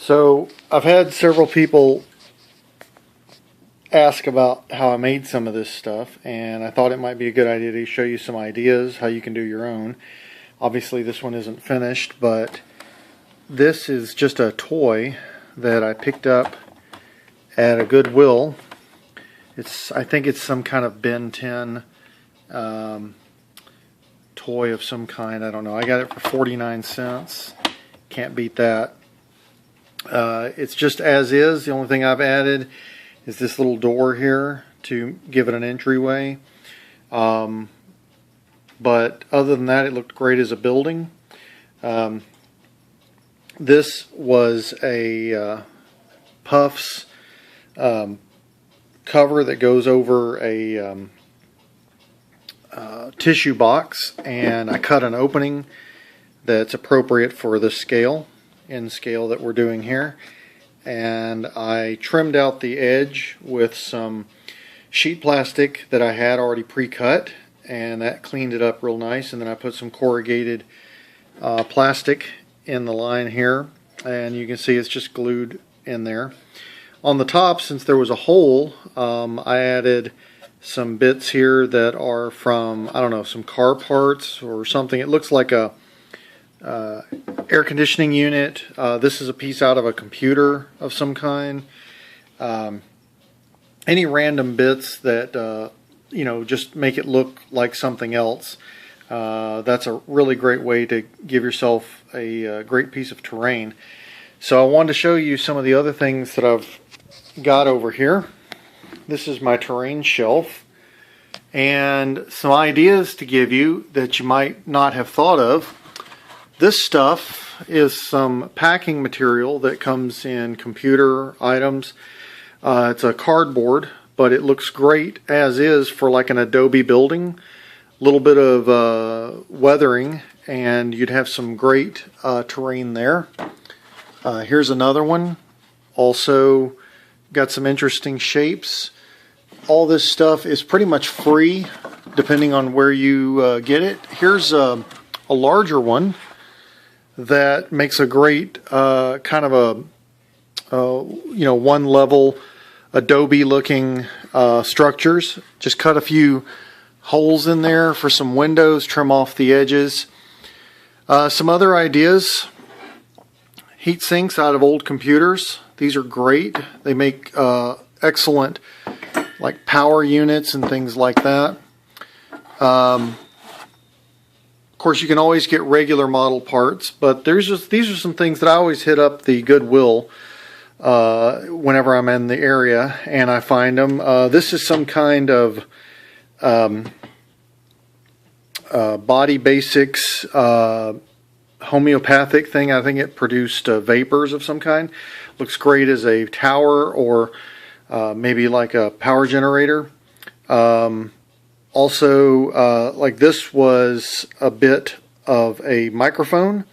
So I've had several people ask about how I made some of this stuff, and I thought it might be a good idea to show you some ideas how you can do your own. Obviously this one isn't finished, but this is just a toy that I picked up at a Goodwill. I think it's some kind of Ben 10 toy of some kind. I don't know. I got it for 49 cents. Can't beat that. It's just as is. The only thing I've added is this little door here to give it an entryway. But other than that, it looked great as a building. This was a Puffs cover that goes over a tissue box, and I cut an opening that's appropriate for the scale that we're doing here, and I trimmed out the edge with some sheet plastic that I had already pre-cut, and that cleaned it up real nice. And then I put some corrugated plastic in the line here, and you can see it's just glued in there. On the top, since there was a hole, I added some bits here that are from, I don't know, some car parts or something. It looks like a air conditioning unit. This is a piece out of a computer of some kind. Any random bits that just make it look like something else. That's a really great way to give yourself a great piece of terrain. So I wanted to show you some of the other things that I've got over here. This is my terrain shelf, and some ideas to give you that you might not have thought of. This stuff is some packing material that comes in computer items. It's a cardboard, but it looks great as is for like an Adobe building. A little bit of weathering, and you'd have some great terrain there. Here's another one. Also got some interesting shapes. All this stuff is pretty much free depending on where you get it. Here's a larger one that makes a great kind of a one level Adobe looking structures. Just cut a few holes in there for some windows, trim off the edges. Some other ideas: heat sinks out of old computers. These are great. They make excellent like power units and things like that. Of course, you can always get regular model parts, but these are some things that I always hit up the Goodwill whenever I'm in the area and I find them. This is some kind of Body Basics homeopathic thing. I think it produced vapors of some kind. Looks great as a tower or maybe like a power generator. Also, like this was a bit of a microphone,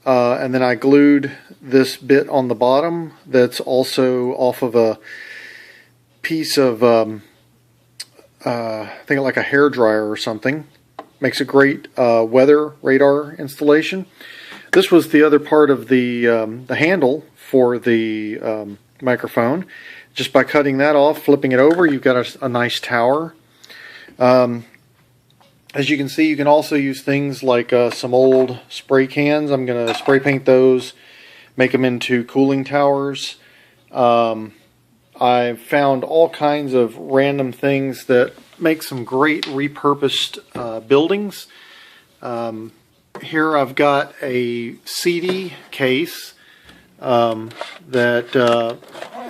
and then I glued this bit on the bottom that's also off of a piece of I think like a hair dryer or something. Makes a great weather radar installation. This was the other part of the handle for the microphone. Just by cutting that off, flipping it over, you've got a nice tower. As you can see, you can also use things like some old spray cans. I'm going to spray paint those, make them into cooling towers. I've found all kinds of random things that make some great repurposed buildings. Here I've got a CD case that,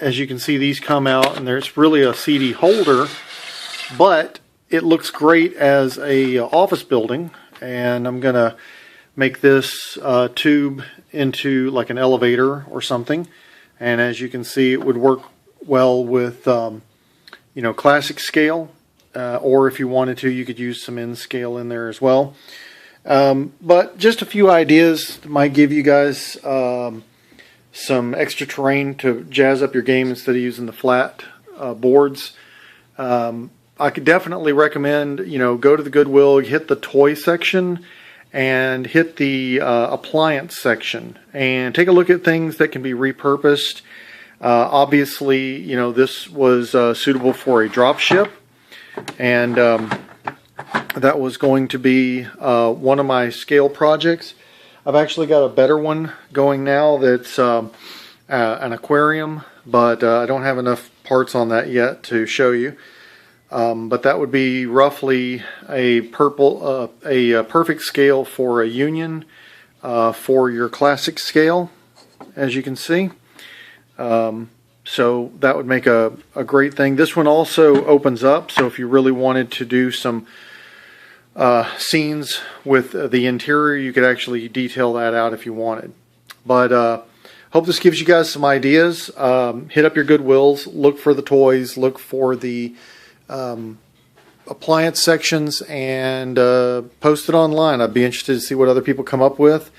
as you can see, these come out, and there's really a CD holder, but it looks great as a office building, and I'm going to make this tube into like an elevator or something. And as you can see, it would work well with classic scale, or if you wanted to, you could use some N scale in there as well. But just a few ideas that might give you guys some extra terrain to jazz up your game instead of using the flat boards. I could definitely recommend, go to the Goodwill, hit the toy section, and hit the appliance section and take a look at things that can be repurposed. Obviously, you know, this was suitable for a drop ship, and that was going to be one of my scale projects. I've actually got a better one going now that's an aquarium, but I don't have enough parts on that yet to show you. But that would be roughly a perfect scale for a union for your classic scale, as you can see. So that would make a great thing. This one also opens up, so if you really wanted to do some scenes with the interior, you could actually detail that out if you wanted. But hope this gives you guys some ideas. Hit up your Goodwills, look for the toys, look for the appliance sections, and post it online. I'd be interested to see what other people come up with,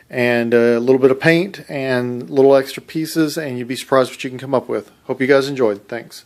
and a little bit of paint and little extra pieces, and you'd be surprised what you can come up with. Hope you guys enjoyed. Thanks.